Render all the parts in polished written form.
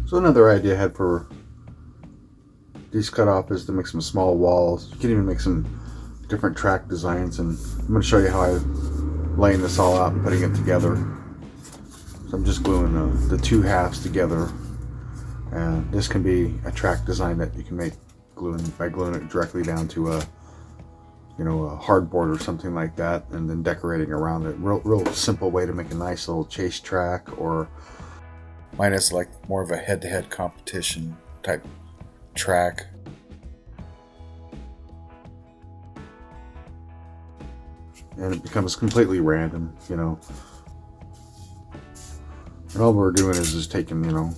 So another idea I had for these cut off is to make some small walls. You can even make some different track designs, and I'm going to show you how I'm laying this all out and putting it together. So I'm just gluing the two halves together, and this can be a track design that you can make by gluing it directly down to a hardboard or something like that, and then decorating around it. Real simple way to make a nice little chase track, or mine is like more of a head-to-head competition type track. And it becomes completely random, And all we're doing is just taking, our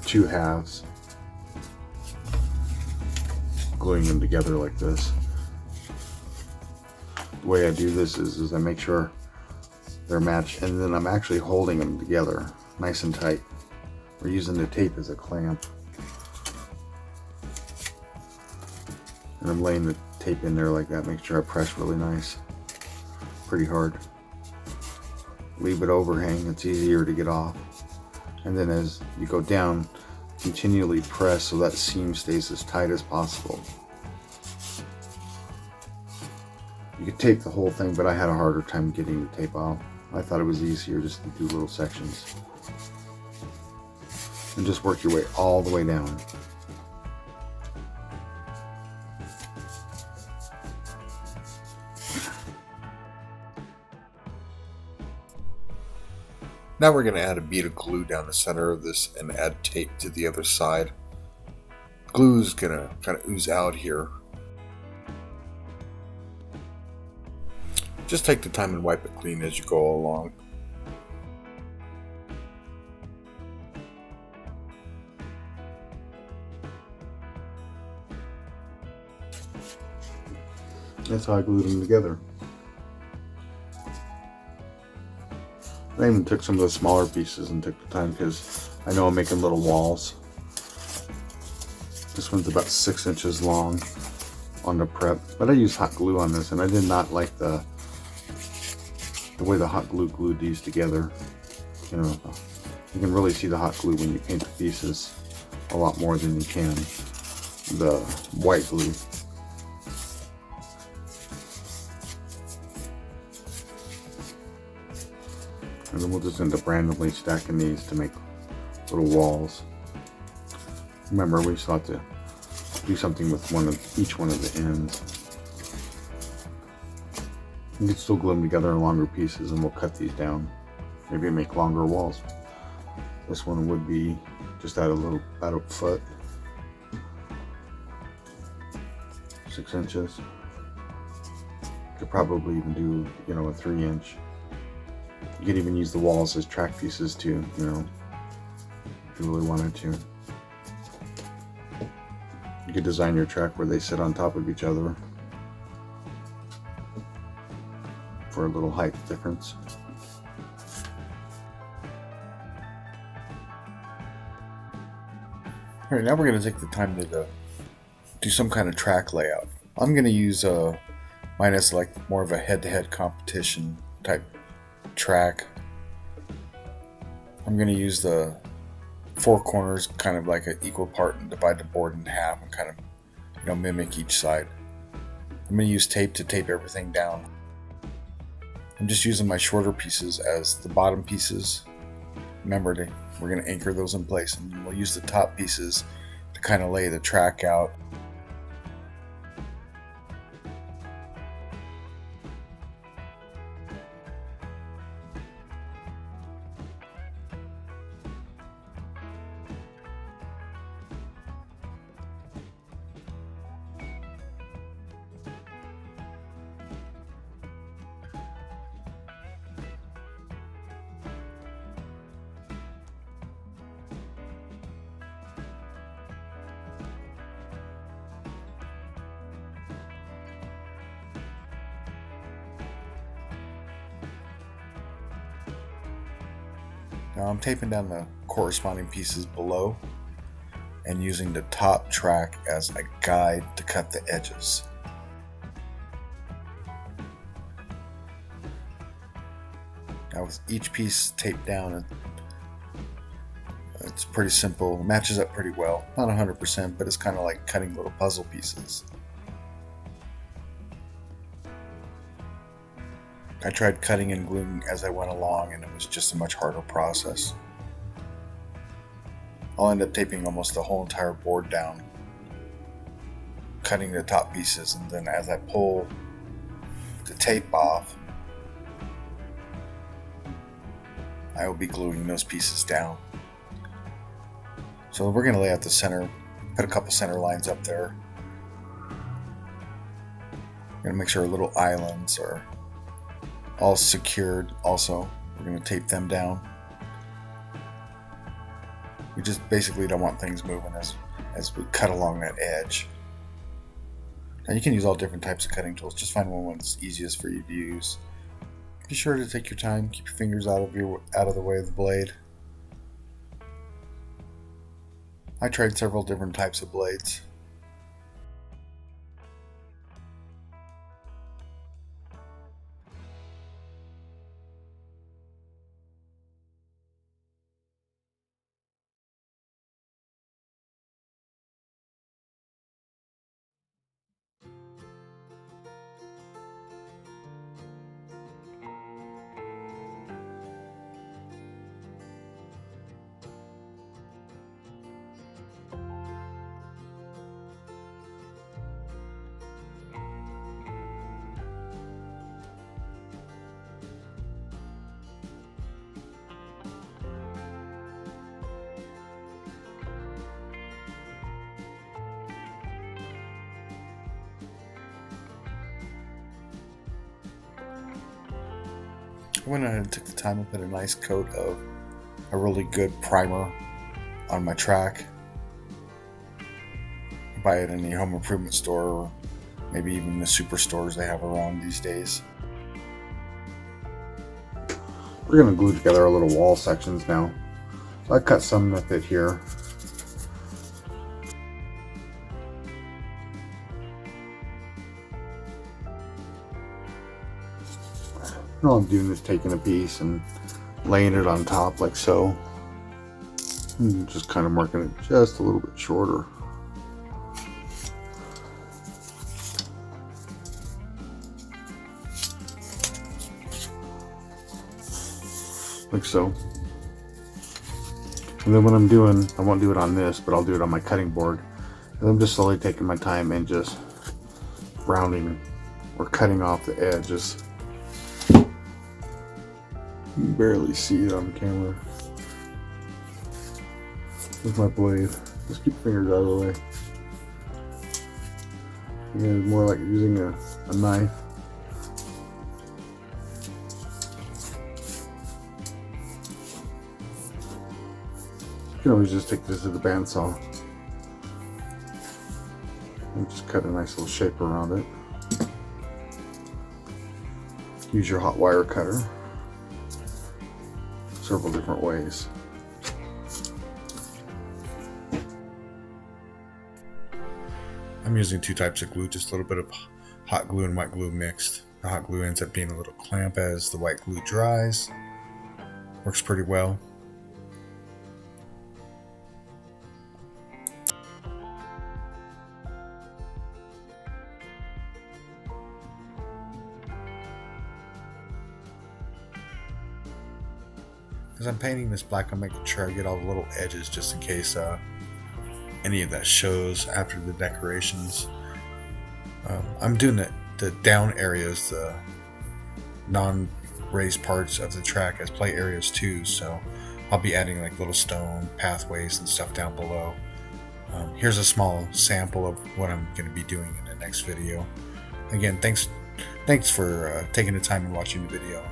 two halves, gluing them together like this. The way I do this is I make sure they're matched, and then I'm actually holding them together nice and tight. We're using the tape as a clamp, and I'm laying the tape in there like that. Make sure I press really nice, pretty hard. Leave it overhang, it's easier to get off. And then as you go down, continually press so that seam stays as tight as possible. You could tape the whole thing, but I had a harder time getting the tape off. I thought it was easier just to do little sections. And just work your way all the way down. Now we're going to add a bead of glue down the center of this and add tape to the other side. Glue is going to kind of ooze out here. Just take the time and wipe it clean as you go along. That's how I glued them together. I even took some of the smaller pieces and took the time because I know I'm making little walls. This one's about 6 inches long on the prep, but I used hot glue on this, and I did not like the way the hot glue glued these together. You can really see the hot glue when you paint the pieces a lot more than you can the white glue. And then we'll just end up randomly stacking these to make little walls. Remember, we still have to do something with each one of the ends. You can still glue them together in longer pieces, and we'll cut these down. Maybe make longer walls. This one would be just about a foot, 6 inches. Could probably even do, a 3-inch. You could even use the walls as track pieces too, if you really wanted to. You could design your track where they sit on top of each other for a little height difference. Alright, now we're going to take the time to do some kind of track layout. I'm going to use mine as like more of a head-to-head competition type track. I'm going to use the four corners kind of like an equal part and divide the board in half and kind of mimic each side. I'm going to use tape to tape everything down. I'm just using my shorter pieces as the bottom pieces. Remember, we're going to anchor those in place, and we'll use the top pieces to kind of lay the track out. Now I'm taping down the corresponding pieces below and using the top track as a guide to cut the edges. Now with each piece taped down, It's pretty simple. It matches up pretty well. Not 100%, but it's kind of like cutting little puzzle pieces. I tried cutting and gluing as I went along, and it was just a much harder process. I'll end up taping almost the whole entire board down, cutting the top pieces, and then as I pull the tape off, I will be gluing those pieces down. So we're going to lay out the center, put a couple center lines up there. We're going to make sure our little islands are all secured also. We're going to tape them down. We just basically don't want things moving as we cut along that edge. Now you can use all different types of cutting tools. Just find one that's easiest for you to use. Be sure to take your time. Keep your fingers out of the way of the blade. I tried several different types of blades. I went ahead and took the time and put a nice coat of a really good primer on my track. Buy it in the home improvement store, or maybe even the superstores they have around these days. We're going to glue together our little wall sections now. So I cut some that fit here. And all I'm doing is taking a piece and laying it on top like so. And just kind of marking it just a little bit shorter. Like so. And then what I'm doing, I won't do it on this, but I'll do it on my cutting board. And I'm just slowly taking my time and just rounding or cutting off the edges. You can barely see it on camera. With my blade. Just keep your fingers out of the way. Again, it's more like using a knife. You can always just take this to the bandsaw and just cut a nice little shape around it. Use your hot wire cutter several different ways. I'm using two types of glue, just a little bit of hot glue and white glue mixed. The hot glue ends up being a little clamp as the white glue dries. Works pretty well. As I'm painting this black, I'm making sure I get all the little edges just in case any of that shows after the decorations. I'm doing the down areas, the non-raised parts of the track as play areas too, so I'll be adding like little stone pathways and stuff down below. Here's a small sample of what I'm going to be doing in the next video. Again, thanks for taking the time and watching the video.